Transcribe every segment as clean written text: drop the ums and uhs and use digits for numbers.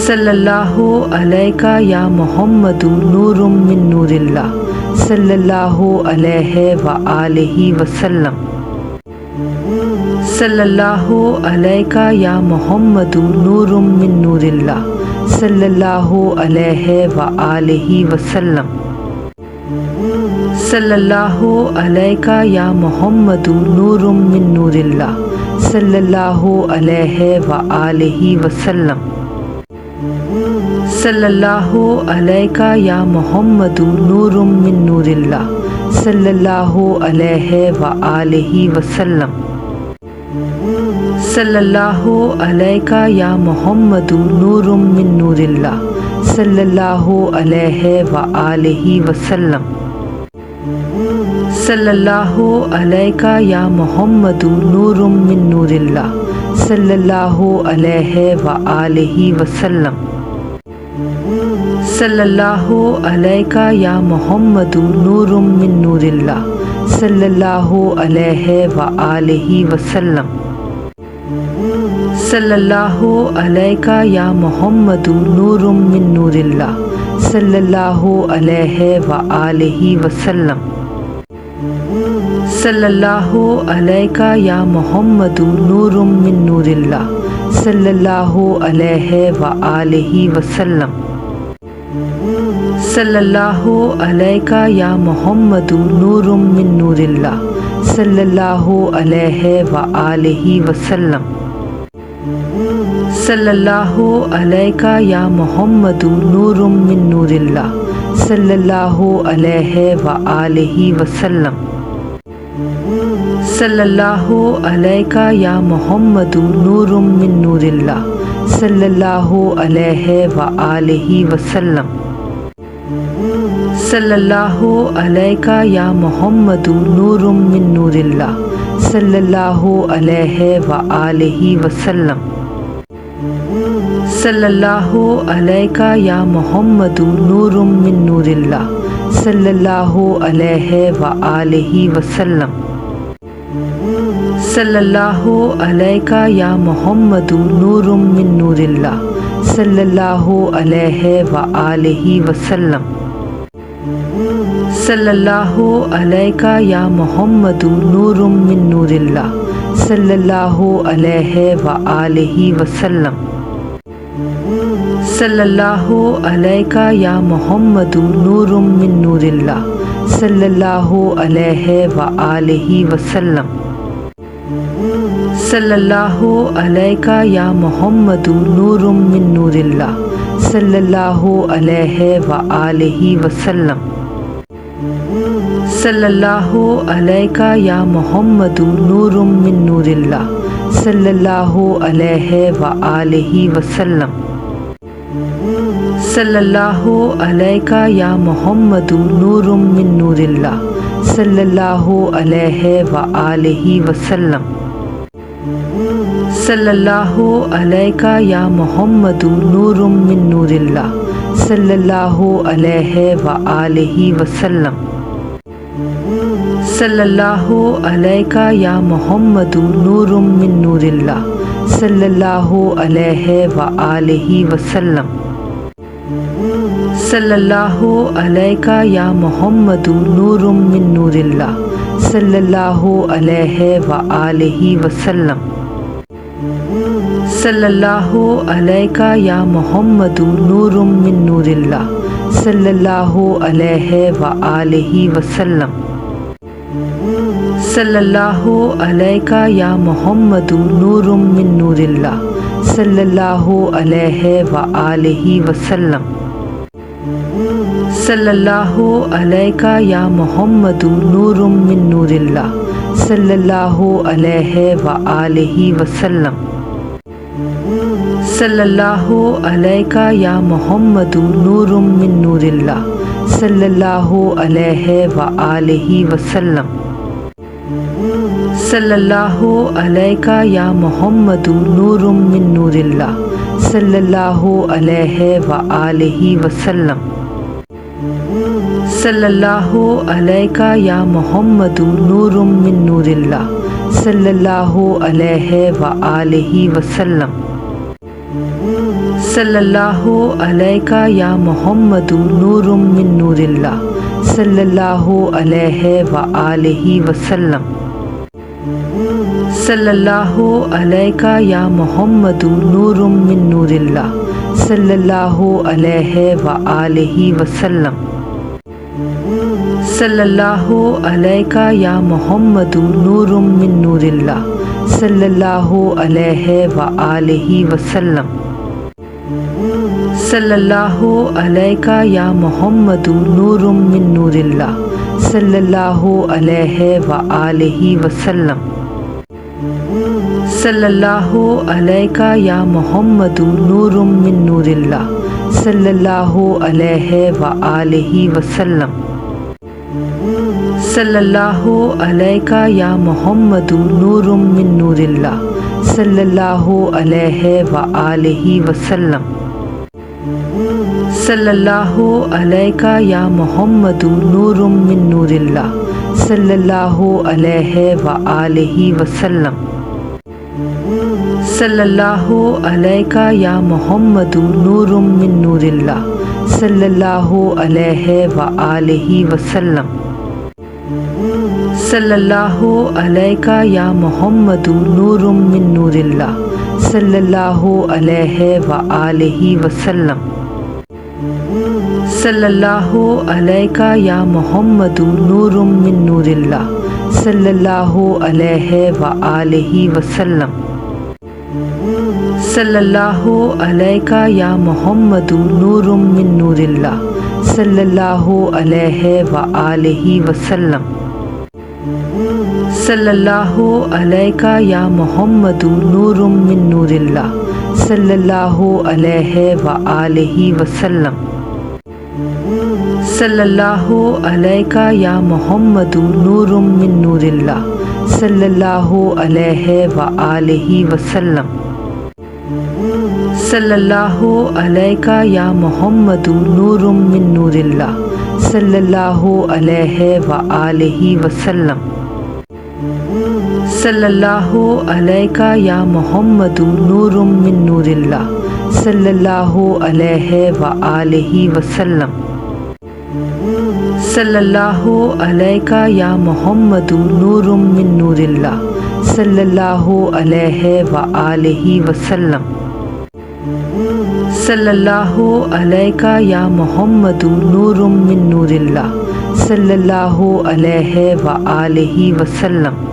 صلی اللہ علیہ یا محمد نور من نور اللہ صلی اللہ علیہ وآلہ وسلم۔ صلی اللہ علیہ یا محمد نور من نور اللہ صلی اللہ علیہ وآلہ وسلم۔ صلی اللہ علیہ یا محمد نور من نور اللہ صلی اللہ علیہ وآلہ وسلم۔ صلی اللہ علیہ یا محمد نور من نور اللہ صلی اللہ علیہ وآلہ وسلم۔ صلی اللہ علیہ یا محمد نور من نور اللہ صلی اللہ علیہ وآلہ وسلم۔ صلی اللہ علیہ یا محمد نور من نور اللہ صلی اللہ علیہ وآلہ وسلم۔ صلی اللہ علیہ یا محمد نور من نور اللہ صلی اللہ علیہ وآلہ وسلم۔ صلی اللہ علیہ یا محمد نور من نور اللہ صلی اللہ علیہ وآلہ وسلم۔ صلی اللہ علیہ یا محمد نور من نور اللہ صلی اللہ علیہ وآلہ وسلم۔ صلی اللہ علیہ یا محمد نور من نور اللہ صلی اللہ علیہ وآلہ وسلم۔ صلی اللہ علیہ یا محمد نور من نور اللہ صلی اللہ علیہ وآلہ وسلم۔ صلی اللہ علیہ یا محمد نور من نور اللہ صلی اللہ علیہ وآلہ وسلم۔ صلی اللہ علیہ یا محمد نور من نور اللہ صلی اللہ علیہ وآلہ وسلم۔ صلی اللہ علیہ یا محمد نور من نور اللہ صلی اللہ علیہ وآلہ وسلم۔ صلی اللہ علیہ یا محمد نور من نور اللہ صلی اللہ علیہ وآلہ وسلم۔ صلی اللہ علیہ یا محمد نور من نور اللہ صلی اللہ علیہ وآلہ وسلم۔ صلی اللہ علیہ یا محمد نور من نور اللہ صلی اللہ علیہ وآلہ وسلم۔ صلی اللہ علیہ یا محمد نور من نور اللہ صلی اللہ علیہ وآلہ وسلم۔ صلی اللہ علیہ یا محمد نور من نور اللہ صلی اللہ علیہ وآلہ وسلم۔ صلی اللہ علیہ یا محمد نور من نور اللہ صلی اللہ علیہ وآلہ وسلم۔ صلی اللہ علیہ یا محمد نور من نور اللہ صلی اللہ علیہ وآلہ وسلم۔ صلی اللہ علیہ یا محمد نور من نور اللہ صلی اللہ علیہ وآلہ وسلم۔ صلی اللہ علیہ یا محمد نور من نور اللہ صلی اللہ علیہ وآلہ وسلم۔ صلی اللہ علیہ یا محمد نور من نور اللہ صلی اللہ علیہ وآلہ وسلم۔ صلی اللہ علیہ یا محمد نور من نور اللہ صلی اللہ علیہ وآلہ وسلم۔ صلی اللہ علیہ یا محمد نور من نور اللہ صلی اللہ علیہ وآلہ وسلم۔ صلی اللہ علیہ یا محمد نور من نور اللہ صلی اللہ علیہ وآلہ وسلم۔ صلی اللہ علیہ یا محمد نور من نور اللہ صلی اللہ علیہ وآلہ وسلم۔ صلی اللہ علیہ یا محمد نور من نور اللہ صلی اللہ علیہ وآلہ وسلم۔ صلی اللہ علیہ یا محمد نور من نور اللہ صلی اللہ علیہ وآلہ وسلم صلی اللہ علیہ یا محمد نور من نور اللہ صلی اللہ علیہ وآلہ وسلم صلی اللہ علیہ یا محمد نور من نور اللہ صلی اللہ علیہ وآلہ وسلم صلی اللہ علیہ یا محمد نور من نور اللہ صلی اللہ علیہ وآلہ وسلم صلی اللہ علیہ یا محمد نور من نور اللہ صلی اللہ علیہ وآلہ وسلم صلی اللہ علیہ یا محمد نور من نور اللہ صلی اللہ علیہ وآلہ وسلم صلی اللہ علیہ یا محمد نور من نور اللہ صلی اللہ علیہ وآلہ وسلم صلی اللہ علیہ یا محمد نور من نور اللہ صلی اللہ علیہ وآلہ وسلم صلی اللہ علیہ یا محمد نور من نور اللہ صلی اللہ علیہ وآلہ وسلم صلی اللہ علیہ یا محمد نور من نور اللہ صلی اللہ علیہ وآلہ وسلم صلی اللہ علیہ یا محمد نور من نور اللہ صلی اللہ علیہ وآلہ وسلم صلی اللہ علیہ یا محمد نور من نور اللہ صلی اللہ علیہ وآلہ وسلم صلی اللہ علیہ یا محمد نور من نور اللہ صلی اللہ علیہ وآلہ وسلم صلی اللہ علیہ یا محمد نور من نور اللہ صلی اللہ علیہ وآلہ وسلم صلی اللہ علیہ یا محمد نور من نور اللہ صلی اللہ علیہ وآلہ وسلم صلی اللہ علیہ یا محمد نور من نور اللہ صلی اللہ علیہ وآلہ وسلم صلی اللہ علیہ یا محمد نور من نور اللہ صلی اللہ علیہ وآلہ وسلم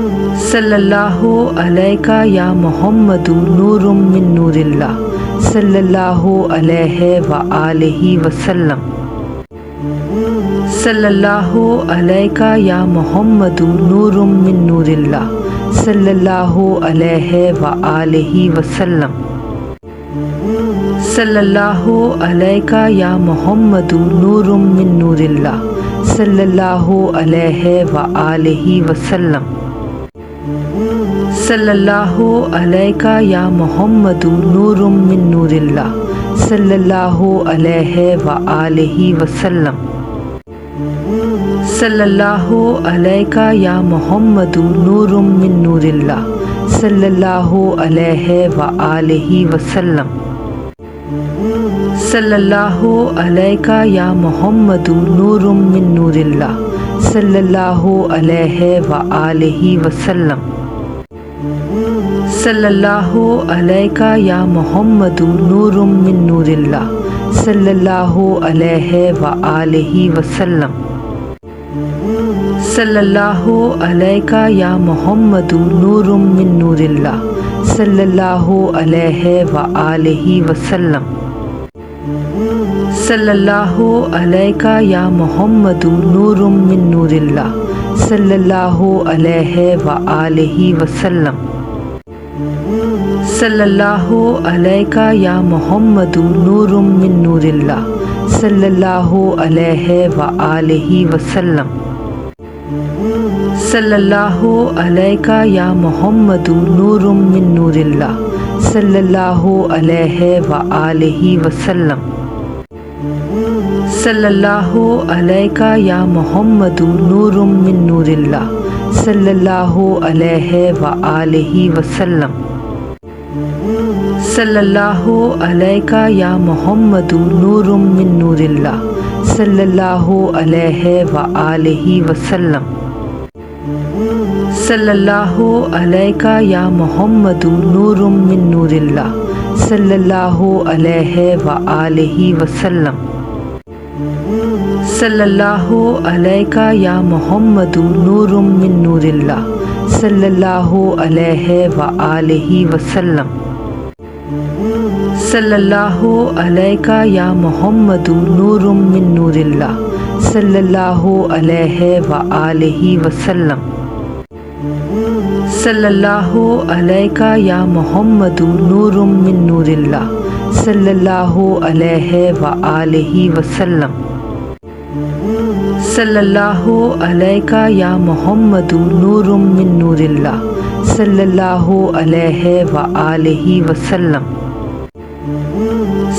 صلی اللہ علیہ یا محمد نور من نور اللہ صلی اللہ علیہ وآلہ وسلم صلی اللہ علیہ یا محمد نور من نور اللہ صلی اللہ علیہ وآلہ وسلم صلی اللہ علیہ یا محمد نور من نور اللہ صلی اللہ علیہ وآلہ وسلم صلی اللہ علیہ یا محمد نور من نور اللہ صلی اللہ علیہ وآلہ وسلم صلی اللہ علیہ یا محمد نور من نور اللہ صلی اللہ علیہ وآلہ وسلم صلی اللہ علیہ یا محمد نور من نور اللہ صلی اللہ علیہ وآلہ وسلم صلی اللہ علیہ یا محمد نور من نور اللہ صلی اللہ علیہ وآلہ وسلم صلی اللہ علیہ یا محمد نور من نور اللہ صلی اللہ علیہ وآلہ وسلم صلی اللہ علیہ یا محمد نور من نور اللہ صلی اللہ علیہ وآلہ وسلم صلی اللہ علیہ یا محمد نور من نور اللہ صلی اللہ علیہ وآلہ وسلم صلی اللہ علیہ یا محمد نور من نور اللہ صلی اللہ علیہ وآلہ وسلم صلی اللہ علیہ یا محمد نور من نور اللہ صلی اللہ علیہ وآلہ وسلم صلی اللہ علیہ یا محمد نور من نور اللہ صلی اللہ علیہ وآلہ وسلم صلی اللہ علیہ یا محمد نور من نور اللہ صلی اللہ علیہ وآلہ وسلم صلی اللہ علیہ یا محمد نور من نور اللہ صلی اللہ علیہ وآلہ وسلم صلی اللہ علیہ یا محمد نور من نور اللہ صلی اللہ علیہ وآلہ وسلم صلی اللہ علیہ یا محمد نور من نور اللہ صلی اللہ علیہ وآلہ وسلم صلی اللہ علیہ یا محمد نور من نور اللہ صلی اللہ علیہ وآلہ وسلم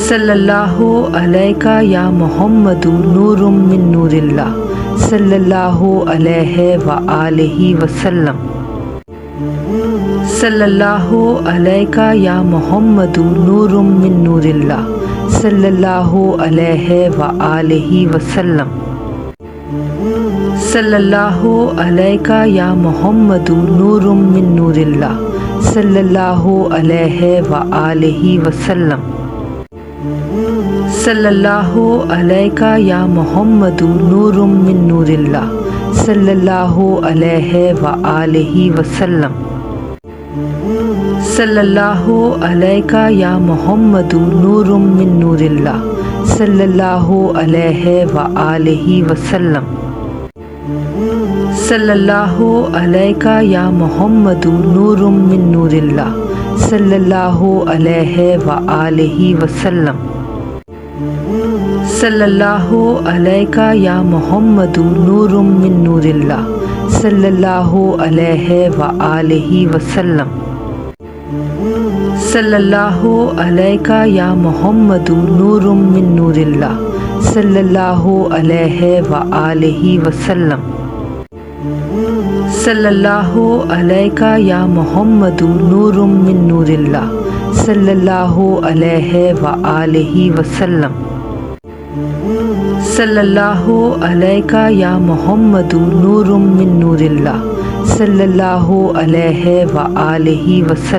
صلی اللہ علیہ یا محمد نور من نور اللہ صلی اللہ علیہ وآلہ وسلم صلی اللہ علیہ یا محمد نور من نور اللہ صلی اللہ علیہ وآلہ وسلم صلی اللہ علیہ یا محمد نور من نور اللہ صلی اللہ علیہ وآلہ وسلم صلی اللہ علیہ یا محمد نور من نور اللہ صلی اللہ علیہ وآلہ وسلم صلی اللہ علیہ یا محمد نور من نور اللہ صلی اللہ علیہ وآلہ وسلم صلی اللہ علیہ یا محمد نور من نور اللہ صلی اللہ علیہ وآلہ وسلم صلی اللہ علیہ یا محمد نور من نور اللہ صلی اللہ علیہ وآلہ وسلم صلی اللہ علیہ یا محمد نور من نور اللہ صلی اللہ علیہ وآلہ وسلم صلی اللہ علیہ یا محمد نور من نور اللہ صلی اللہ علیہ وآلہ وسلم صلی اللہ علیہ یا محمد نور من نور اللہ صلی اللہ علیہ وآلہ وسلم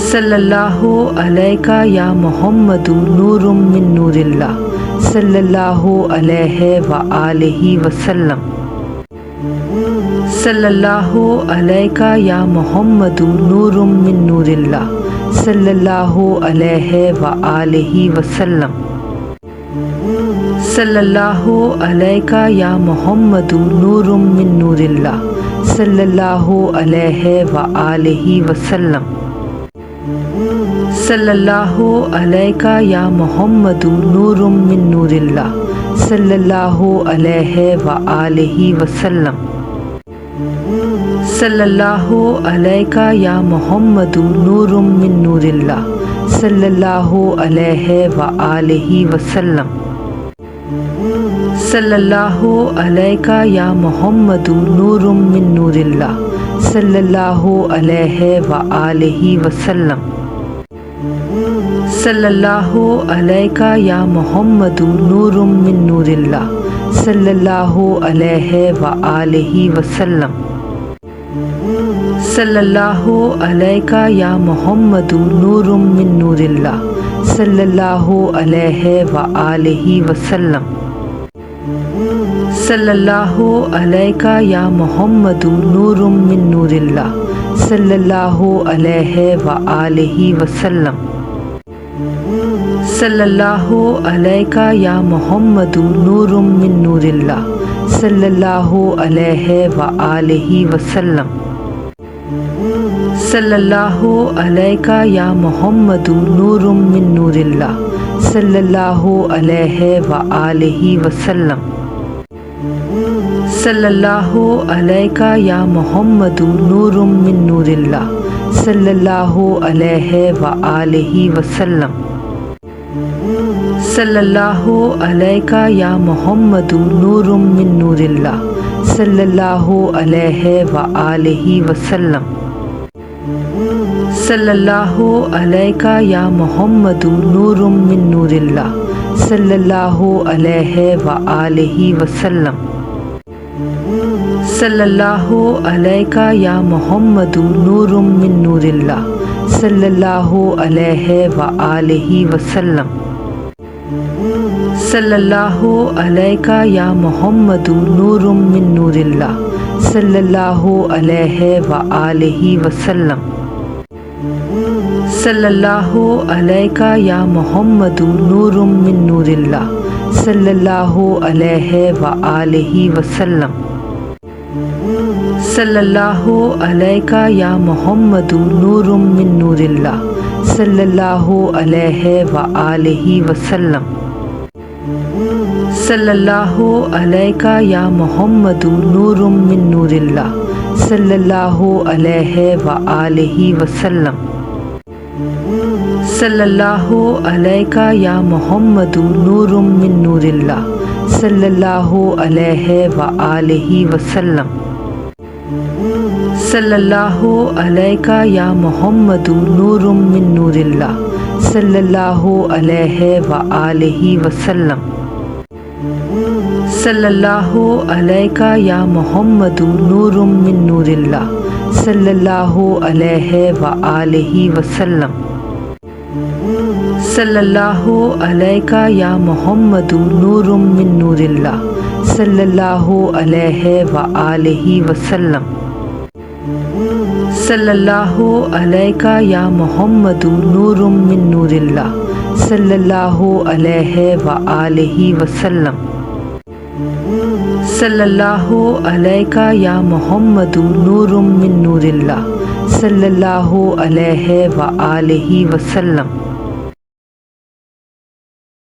صلی اللہ علیہ یا محمد نور من نور اللہ صلی اللہ علیہ وآلہ وسلم صلی اللہ علیہ یا محمد نور من نور اللہ صلی اللہ علیہ وآلہ وسلم صلی اللہ علیہ یا محمد نور من نور اللہ صلی اللہ علیہ وآلہ وسلم صلی اللہ علیہ یا محمد نور من نور اللہ صلی اللہ علیہ وآلہ وسلم صلی اللہ علیہ یا محمد نور من نور اللہ صلی اللہ علیہ وآلہ وسلم صلی اللہ علیہ یا محمد نور من نور اللہ صلی اللہ علیہ وآلہ وسلم صلی اللہ علیہ یا محمد نور من نور اللہ صلی اللہ علیہ وآلہ وسلم صلی اللہ علیہ یا محمد نور من نور اللہ صلی اللہ علیہ وآلہ وسلم صلی اللہ علیہ یا محمد نور من نور اللہ صلی اللہ علیہ وآلہ وسلم صلی اللہ علیہ یا محمد نور من نور اللہ صلی اللہ علیہ وآلہ وسلم صلی اللہ علیہ یا محمد نور من نور اللہ صلی اللہ علیہ وآلہ وسلم صلی اللہ علیہ یا محمد نور من نور اللہ صلی اللہ علیہ وآلہ وسلم صلی اللہ علیہ یا محمد نور من نور اللہ صلی اللہ علیہ وآلہ وسلم صلی اللہ علیہ یا محمد نور من نور اللہ صلی اللہ علیہ وآلہ وسلم صلی اللہ علیہ یا محمد نور من نور اللہ صلی اللہ علیہ وآلہ وسلم صلی اللہ علیہ یا محمد نور من نور اللہ صلی اللہ علیہ وآلہ وسلم صلی اللہ علیہ یا محمد نور من نور اللہ صلی اللہ علیہ وآلہ وسلم صلی اللہ علیہ یا محمد نور من نور اللہ صلی اللہ علیہ وآلہ وسلم صلی اللہ علیہ یا محمد نور من نور اللہ صلی اللہ علیہ وآلہ وسلم صلی اللہ علیہ یا محمد نور من نور اللہ صلی اللہ علیہ وآلہ وسلم صلی اللہ علیہ یا محمد نور من نور اللہ صلی اللہ علیہ وآلہ وسلم صلی اللہ علیہ یا محمد نور من نور اللہ صلی اللہ علیہ وآلہ وسلم صلی اللہ علیہ یا محمد نور من نور اللہ صلی اللہ علیہ وآلہ وسلم صلی اللہ علیہ یا محمد نور من نور اللہ صلی اللہ علیہ وآلہ وسلم صلی اللہ علیہ یا محمد نور من نور اللہ صلی اللہ علیہ وآلہ وسلم